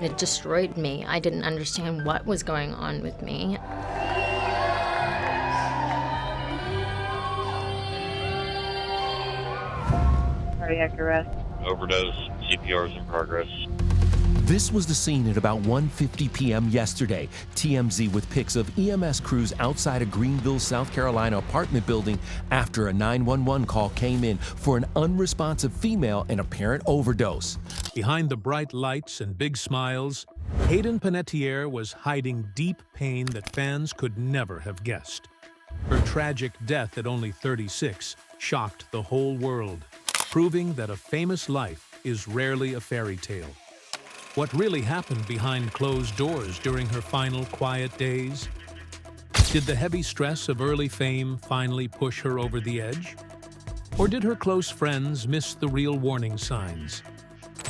It destroyed me. I didn't understand what was going on with me. Cardiac arrest. Overdose. CPR is in progress. This was the scene at about 1:50 p.m. yesterday. TMZ with pics of EMS crews outside a Greenville, South Carolina apartment building after a 911 call came in for an unresponsive female and apparent overdose. Behind the bright lights and big smiles, Hayden Panettiere was hiding deep pain that fans could never have guessed. Her tragic death at only 36 shocked the whole world, proving that a famous life is rarely a fairy tale. What really happened behind closed doors during her final quiet days? Did the heavy stress of early fame finally push her over the edge? Or did her close friends miss the real warning signs?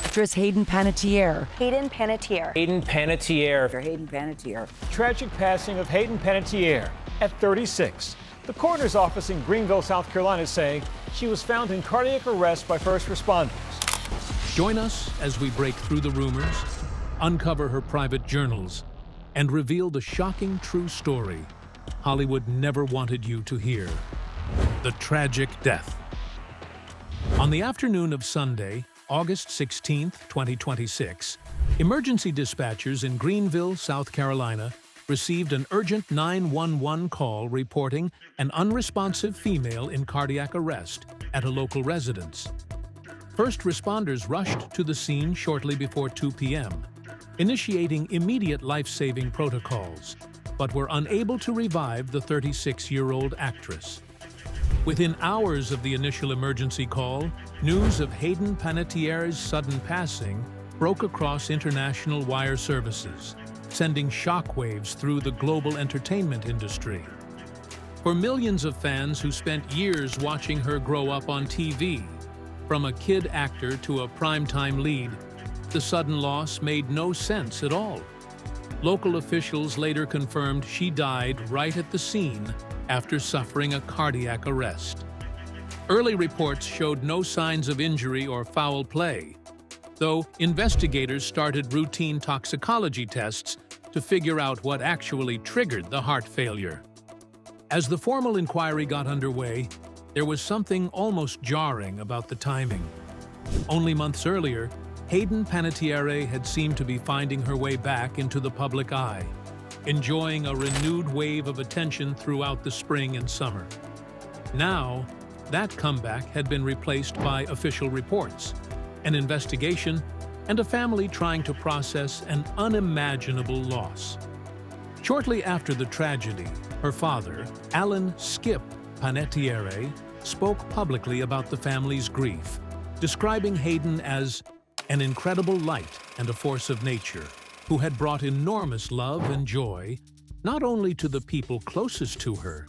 Actress Hayden Panettiere. Hayden Panettiere. Hayden Panettiere. Hayden Panettiere. Tragic passing of Hayden Panettiere at 36. The coroner's office in Greenville, South Carolina is saying she was found in cardiac arrest by first responders. Join us as we break through the rumors, uncover her private journals, and reveal the shocking true story Hollywood never wanted you to hear: the tragic death. On the afternoon of Sunday, August 16, 2026, emergency dispatchers in Greenville, South Carolina, received an urgent 911 call reporting an unresponsive female in cardiac arrest at a local residence. First responders rushed to the scene shortly before 2 p.m., initiating immediate life-saving protocols, but were unable to revive the 36-year-old actress. Within hours of the initial emergency call, news of Hayden Panettiere's sudden passing broke across international wire services, sending shockwaves through the global entertainment industry. For millions of fans who spent years watching her grow up on TV, from a kid actor to a primetime lead, the sudden loss made no sense at all. Local officials later confirmed she died right at the scene after suffering a cardiac arrest. Early reports showed no signs of injury or foul play, though investigators started routine toxicology tests to figure out what actually triggered the heart failure. As the formal inquiry got underway, there was something almost jarring about the timing. Only months earlier, Hayden Panettiere had seemed to be finding her way back into the public eye, enjoying a renewed wave of attention throughout the spring and summer. Now, that comeback had been replaced by official reports, an investigation, and a family trying to process an unimaginable loss. Shortly after the tragedy, her father, Alan Skip Panettiere, spoke publicly about the family's grief, describing Hayden as an incredible light and a force of nature who had brought enormous love and joy not only to the people closest to her,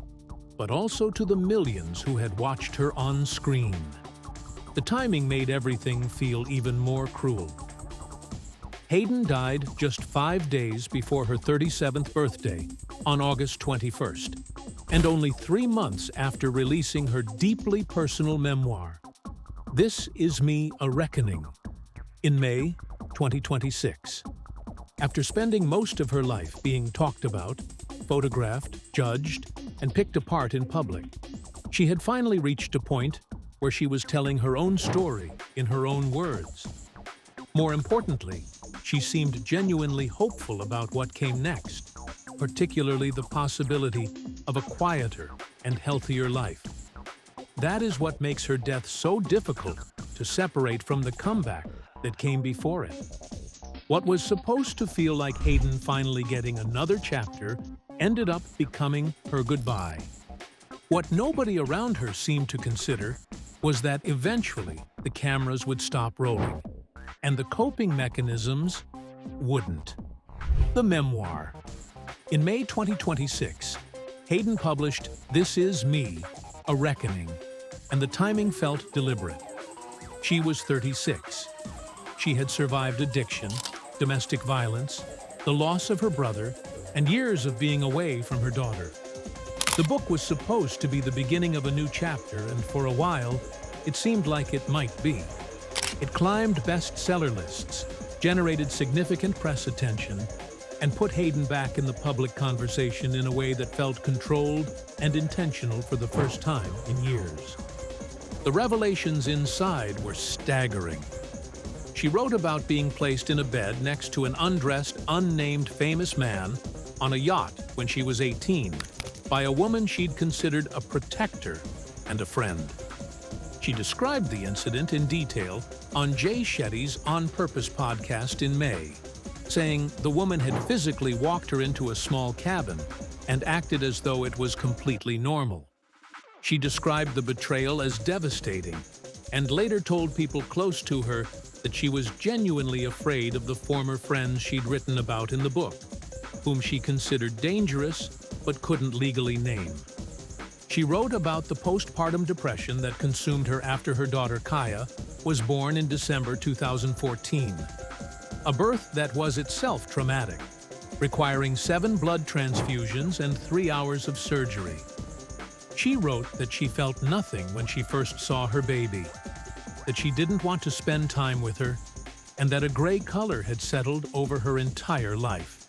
but also to the millions who had watched her on screen. The timing made everything feel even more cruel. Hayden died just 5 days before her 37th birthday, on August 21st, and only 3 months after releasing her deeply personal memoir, This Is Me, A Reckoning, in May 2026. After spending most of her life being talked about, photographed, judged, and picked apart in public, she had finally reached a point where she was telling her own story in her own words. More importantly, she seemed genuinely hopeful about what came next, particularly the possibility of a quieter and healthier life. That is what makes her death so difficult to separate from the comeback that came before it. What was supposed to feel like Hayden finally getting another chapter ended up becoming her goodbye. What nobody around her seemed to consider was that eventually the cameras would stop rolling, and the coping mechanisms wouldn't. The memoir. In May 2026, Hayden published This Is Me, A Reckoning, and the timing felt deliberate. She was 36. She had survived addiction, domestic violence, the loss of her brother, and years of being away from her daughter. The book was supposed to be the beginning of a new chapter, and for a while, it seemed like it might be. It climbed bestseller lists, generated significant press attention and put Hayden back in the public conversation in a way that felt controlled and intentional for the first time in years. The revelations inside were staggering. She wrote about being placed in a bed next to an undressed, unnamed famous man on a yacht when she was 18 by a woman she'd considered a protector and a friend. She described the incident in detail on Jay Shetty's On Purpose podcast in May, saying the woman had physically walked her into a small cabin and acted as though it was completely normal. She described the betrayal as devastating and later told people close to her that she was genuinely afraid of the former friends she'd written about in the book, whom she considered dangerous but couldn't legally name. She wrote about the postpartum depression that consumed her after her daughter Kaya was born in December 2014, a birth that was itself traumatic, requiring 7 blood transfusions and 3 hours of surgery. She wrote that she felt nothing when she first saw her baby, that she didn't want to spend time with her, and that a gray color had settled over her entire life.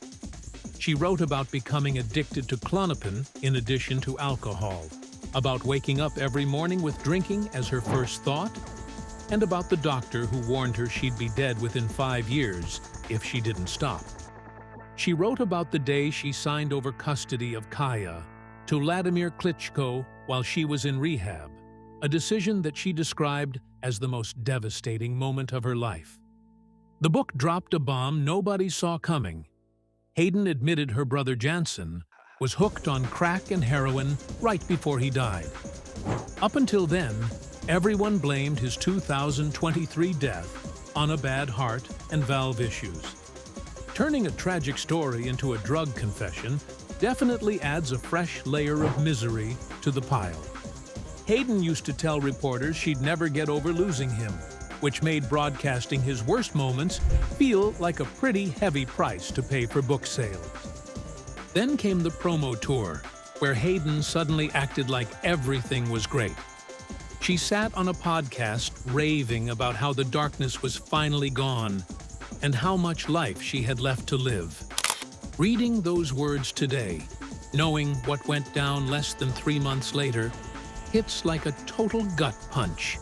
She wrote about becoming addicted to Klonopin in addition to alcohol, about waking up every morning with drinking as her first thought, and about the doctor who warned her she'd be dead within 5 years if she didn't stop. She wrote about the day she signed over custody of Kaya to Vladimir Klitschko while she was in rehab, a decision that she described as the most devastating moment of her life. The book dropped a bomb nobody saw coming. Hayden admitted her brother Jansen was hooked on crack and heroin right before he died. Up until then, everyone blamed his 2023 death on a bad heart and valve issues. Turning a tragic story into a drug confession definitely adds a fresh layer of misery to the pile. Hayden used to tell reporters she'd never get over losing him, which made broadcasting his worst moments feel like a pretty heavy price to pay for book sales. Then came the promo tour, where Hayden suddenly acted like everything was great. She sat on a podcast raving about how the darkness was finally gone and how much life she had left to live. Reading those words today, knowing what went down less than 3 months later, hits like a total gut punch.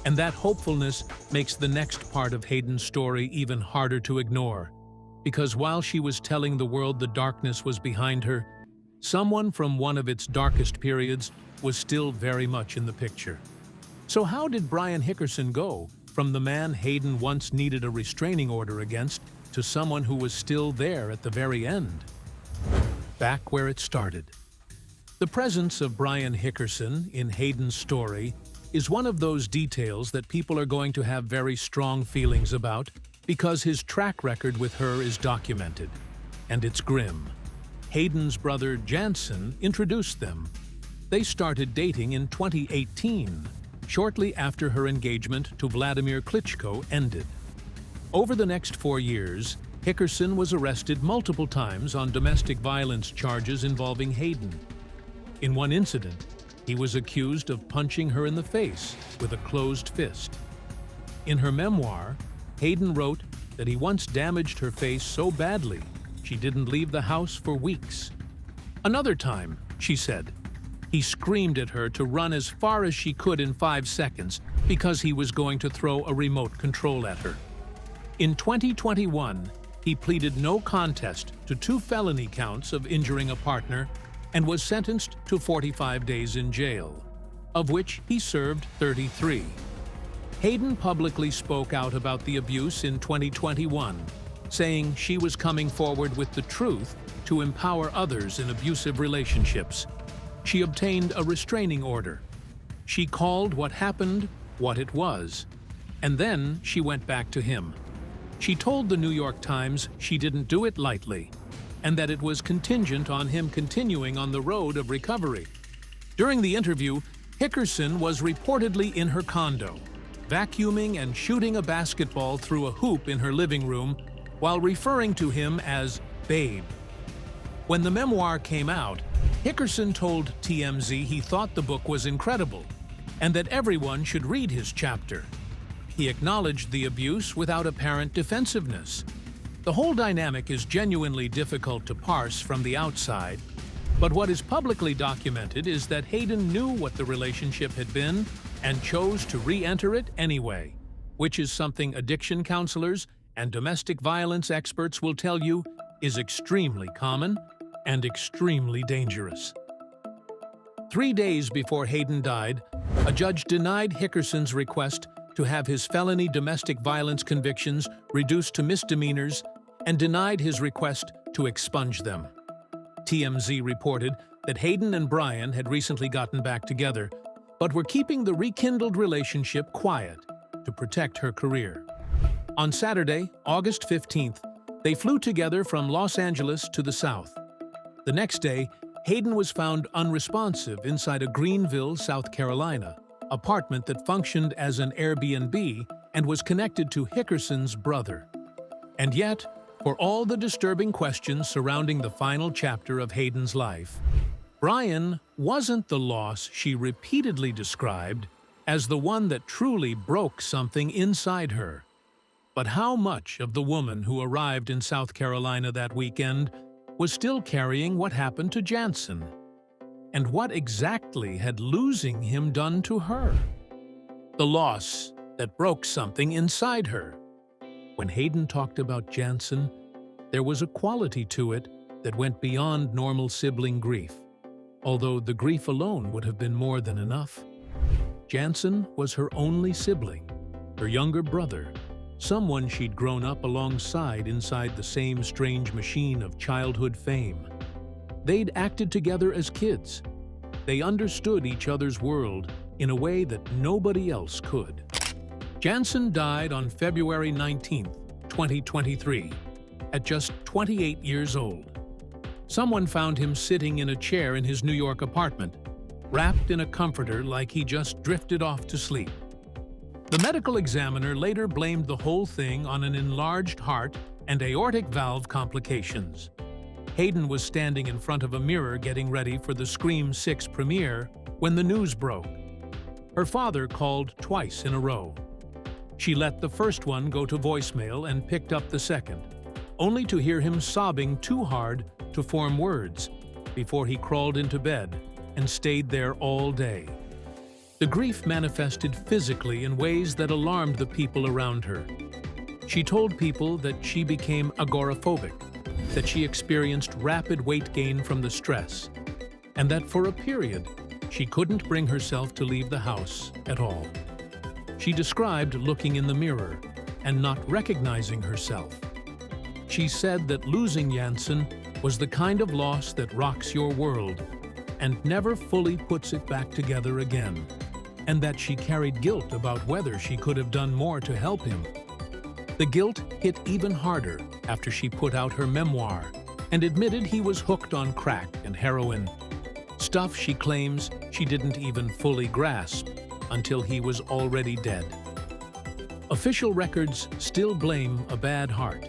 And that hopefulness makes the next part of Hayden's story even harder to ignore, because while she was telling the world the darkness was behind her, someone from one of its darkest periods was still very much in the picture. So how did Brian Hickerson go from the man Hayden once needed a restraining order against to someone who was still there at the very end? Back where it started. The presence of Brian Hickerson in Hayden's story is one of those details that people are going to have very strong feelings about because his track record with her is documented, and it's grim. Hayden's brother Jansen introduced them. They started dating in 2018, shortly after her engagement to Vladimir Klitschko ended. Over the next 4 years, Hickerson was arrested multiple times on domestic violence charges involving Hayden. In one incident, he was accused of punching her in the face with a closed fist. In her memoir, Hayden wrote that he once damaged her face so badly she didn't leave the house for weeks. Another time, she said, he screamed at her to run as far as she could in 5 seconds because he was going to throw a remote control at her. In 2021, he pleaded no contest to 2 felony counts of injuring a partner and was sentenced to 45 days in jail, of which he served 33. Hayden publicly spoke out about the abuse in 2021, saying she was coming forward with the truth to empower others in abusive relationships. She obtained a restraining order. She called what happened what it was, and then she went back to him. She told the New York Times she didn't do it lightly, and that it was contingent on him continuing on the road of recovery. During the interview, Hickerson was reportedly in her condo, vacuuming and shooting a basketball through a hoop in her living room while referring to him as babe. When the memoir came out, Hickerson told TMZ he thought the book was incredible and that everyone should read his chapter. he acknowledged the abuse without apparent defensiveness. The whole dynamic is genuinely difficult to parse from the outside, but what is publicly documented is that Hayden knew what the relationship had been and chose to re-enter it anyway, which is something addiction counselors and domestic violence experts will tell you is extremely common and extremely dangerous. 3 days before Hayden died, a judge denied Hickerson's request to have his felony domestic violence convictions reduced to misdemeanors and denied his request to expunge them. TMZ reported that Hayden and Brian had recently gotten back together, but were keeping the rekindled relationship quiet to protect her career. On Saturday, August 15th, they flew together from Los Angeles to the South. The next day, Hayden was found unresponsive inside a Greenville, South Carolina, apartment that functioned as an Airbnb and was connected to Hickerson's brother. And yet, for all the disturbing questions surrounding the final chapter of Hayden's life, Brian wasn't the loss she repeatedly described as the one that truly broke something inside her. But how much of the woman who arrived in South Carolina that weekend was still carrying what happened to Jansen? And what exactly had losing him done to her? The loss that broke something inside her. When Hayden talked about Jansen, there was a quality to it that went beyond normal sibling grief, although the grief alone would have been more than enough. Jansen was her only sibling, her younger brother, someone she'd grown up alongside inside the same strange machine of childhood fame. They'd acted together as kids. They understood each other's world in a way that nobody else could. Jansen died on February 19, 2023, at just 28 years old. Someone found him sitting in a chair in his New York apartment, wrapped in a comforter like he just drifted off to sleep. The medical examiner later blamed the whole thing on an enlarged heart and aortic valve complications. Hayden was standing in front of a mirror getting ready for the Scream 6 premiere when the news broke. Her father called twice in a row. She let the first one go to voicemail and picked up the second, only to hear him sobbing too hard to form words before he crawled into bed and stayed there all day. The grief manifested physically in ways that alarmed the people around her. She told people that she became agoraphobic, that she experienced rapid weight gain from the stress, and that for a period, she couldn't bring herself to leave the house at all. She described looking in the mirror and not recognizing herself. She said that losing Jansen was the kind of loss that rocks your world and never fully puts it back together again, and that she carried guilt about whether she could have done more to help him. The guilt hit even harder after she put out her memoir and admitted he was hooked on crack and heroin, stuff she claims she didn't even fully grasp until he was already dead. Official records still blame a bad heart,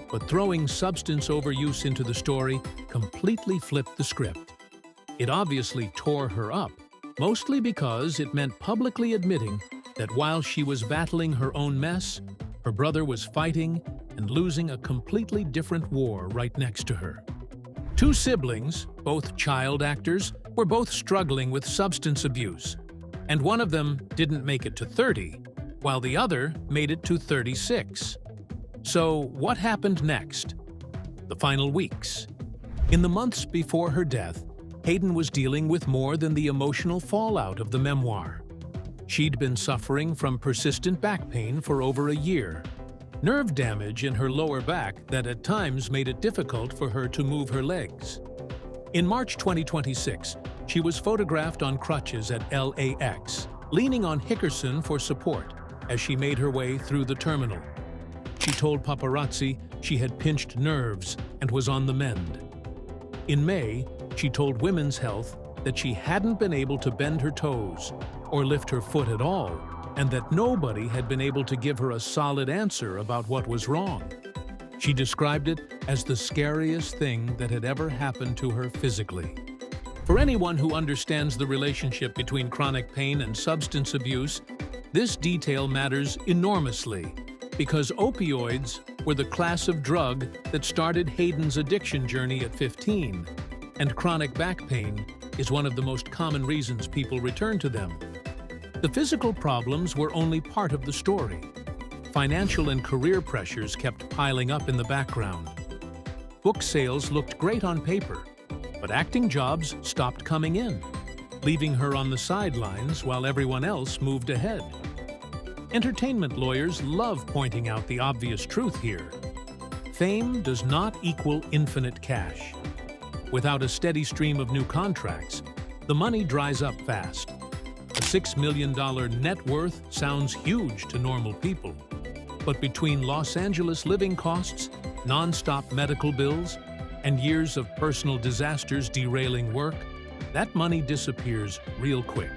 but throwing substance overuse into the story completely flipped the script. It obviously tore her up, mostly because it meant publicly admitting that while she was battling her own mess, her brother was fighting and losing a completely different war right next to her. Two siblings, both child actors, were both struggling with substance abuse, and one of them didn't make it to 30, while the other made it to 36. So what happened next? The final weeks. In the months before her death, Hayden was dealing with more than the emotional fallout of the memoir. She'd been suffering from persistent back pain for over a year, nerve damage in her lower back that at times made it difficult for her to move her legs. In March 2026, she was photographed on crutches at LAX, leaning on Hickerson for support as she made her way through the terminal. She told paparazzi she had pinched nerves and was on the mend. In May, she told Women's Health that she hadn't been able to bend her toes or lift her foot at all, and that nobody had been able to give her a solid answer about what was wrong. She described it as the scariest thing that had ever happened to her physically. For anyone who understands the relationship between chronic pain and substance abuse, This detail matters enormously because opioids were the class of drug that started Hayden's addiction journey at 15, and chronic back pain is one of the most common reasons people return to them. The physical problems were only part of the story. Financial and career pressures kept piling up in the background. Book sales looked great on paper, but acting jobs stopped coming in, leaving her on the sidelines while everyone else moved ahead. Entertainment lawyers love pointing out the obvious truth here. Fame does not equal infinite cash. Without a steady stream of new contracts, the money dries up fast. A $6 million net worth sounds huge to normal people, but between Los Angeles living costs, non-stop medical bills, and years of personal disasters derailing work, that money disappears real quick.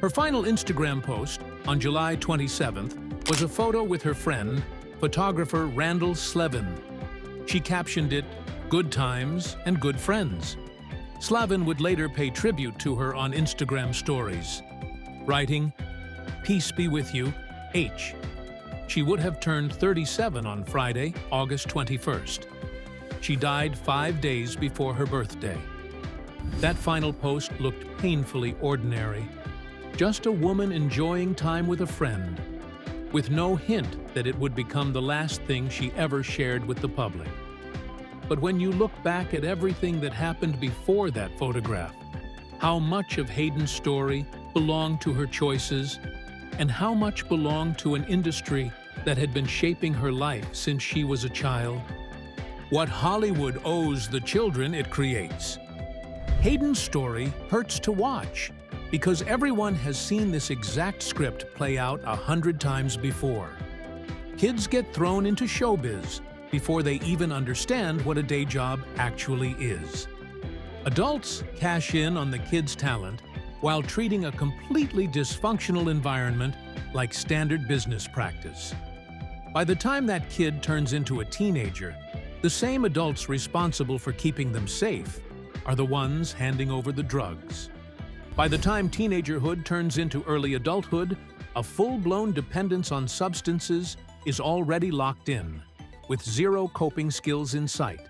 Her final Instagram post, on July 27th, was a photo with her friend, photographer Randall Slevin. She captioned it, "Good times and good friends." Slevin would later pay tribute to her on Instagram stories, writing, "Peace be with you, H." She would have turned 37 on Friday, August 21st. She died 5 days before her birthday. That final post looked painfully ordinary. Just a woman enjoying time with a friend, with no hint that it would become the last thing she ever shared with the public. But when you look back at everything that happened before that photograph, how much of Hayden's story belonged to her choices, and how much belonged to an industry that had been shaping her life since she was a child? What Hollywood owes the children it creates. Hayden's story hurts to watch because everyone has seen this exact script play out 100 times before. Kids get thrown into showbiz before they even understand what a day job actually is. Adults cash in on the kids' talent while treating a completely dysfunctional environment like standard business practice. By the time that kid turns into a teenager, the same adults responsible for keeping them safe are the ones handing over the drugs. By the time teenagerhood turns into early adulthood, a full-blown dependence on substances is already locked in, with zero coping skills in sight,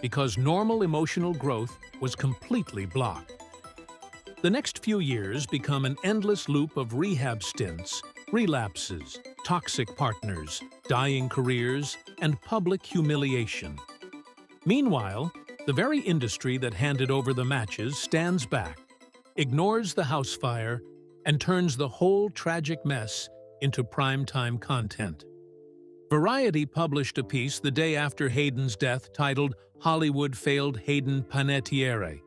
because normal emotional growth was completely blocked. The next few years become an endless loop of rehab stints, relapses, toxic partners, dying careers, and public humiliation. Meanwhile, the very industry that handed over the matches stands back, ignores the house fire, and turns the whole tragic mess into primetime content. Variety published a piece the day after Hayden's death titled "Hollywood Failed Hayden Panettiere,"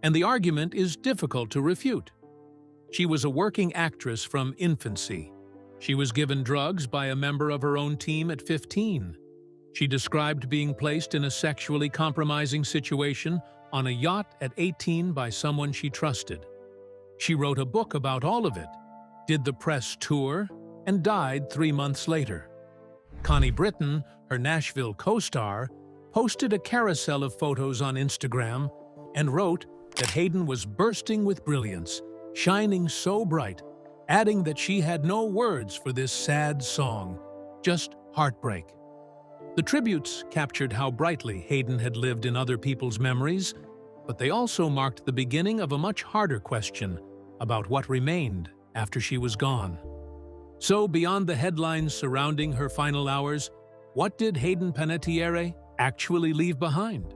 and the argument is difficult to refute. She was a working actress from infancy. She was given drugs by a member of her own team at 15. She described being placed in a sexually compromising situation on a yacht at 18 by someone she trusted. She wrote a book about all of it, did the press tour, and died 3 months later. Connie Britton, her Nashville co-star, posted a carousel of photos on Instagram and wrote that Hayden was bursting with brilliance, shining so bright, adding that she had no words for this sad song, just heartbreak. The tributes captured how brightly Hayden had lived in other people's memories, but they also marked the beginning of a much harder question about what remained after she was gone. So, beyond the headlines surrounding her final hours, what did Hayden Panettiere actually leave behind?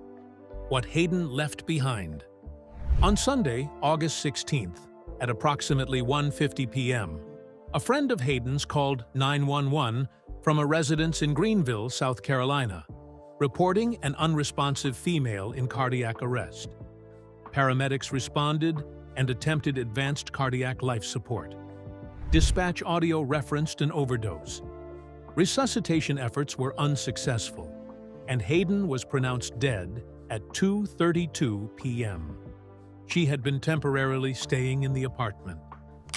What Hayden left behind. On Sunday, August 16th, at approximately 1:50 p.m., a friend of Hayden's called 911 from a residence in Greenville, South Carolina, reporting an unresponsive female in cardiac arrest. Paramedics responded and attempted advanced cardiac life support. Dispatch audio referenced an overdose. Resuscitation efforts were unsuccessful, and Hayden was pronounced dead at 2:32 p.m. She had been temporarily staying in the apartment.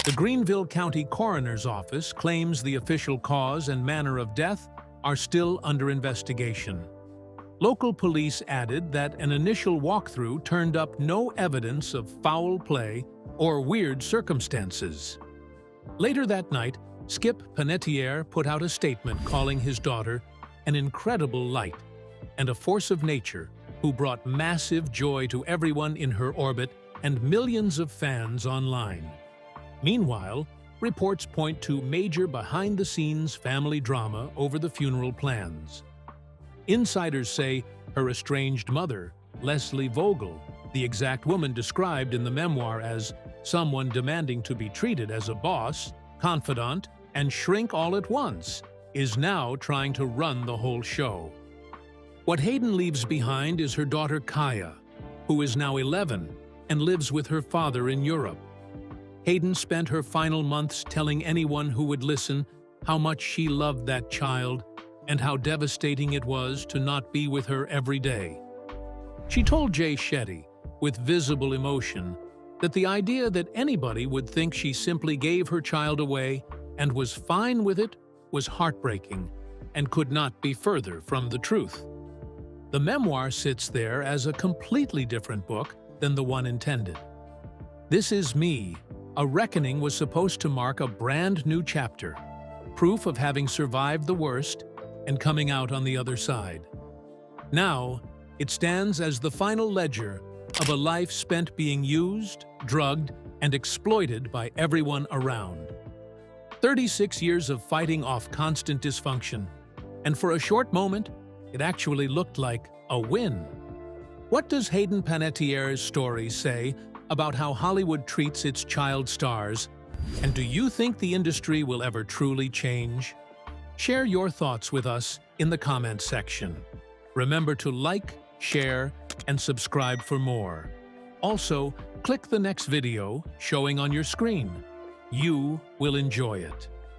The Greenville County Coroner's Office claims the official cause and manner of death are still under investigation. Local police added that an initial walkthrough turned up no evidence of foul play or weird circumstances. Later that night, Skip Panettiere put out a statement calling his daughter an incredible light and a force of nature who brought massive joy to everyone in her orbit and millions of fans online. Meanwhile, reports point to major behind-the-scenes family drama over the funeral plans. Insiders say her estranged mother, Leslie Vogel, the exact woman described in the memoir as someone demanding to be treated as a boss, confidant, and shrink all at once, is now trying to run the whole show. What Hayden leaves behind is her daughter Kaya, who is now 11 and lives with her father in Europe. Hayden spent her final months telling anyone who would listen how much she loved that child and how devastating it was to not be with her every day. She told Jay Shetty, with visible emotion, that the idea that anybody would think she simply gave her child away and was fine with it was heartbreaking and could not be further from the truth. The memoir sits there as a completely different book than the one intended. This Is Me, A Reckoning was supposed to mark a brand new chapter, proof of having survived the worst and coming out on the other side. Now, it stands as the final ledger of a life spent being used, drugged, and exploited by everyone around. 36 years of fighting off constant dysfunction, and for a short moment, it actually looked like a win. What does Hayden Panettiere's story say about how Hollywood treats its child stars, and do you think the industry will ever truly change? Share your thoughts with us in the comments section. Remember to like, share, and subscribe for more. Also, click the next video showing on your screen. You will enjoy it.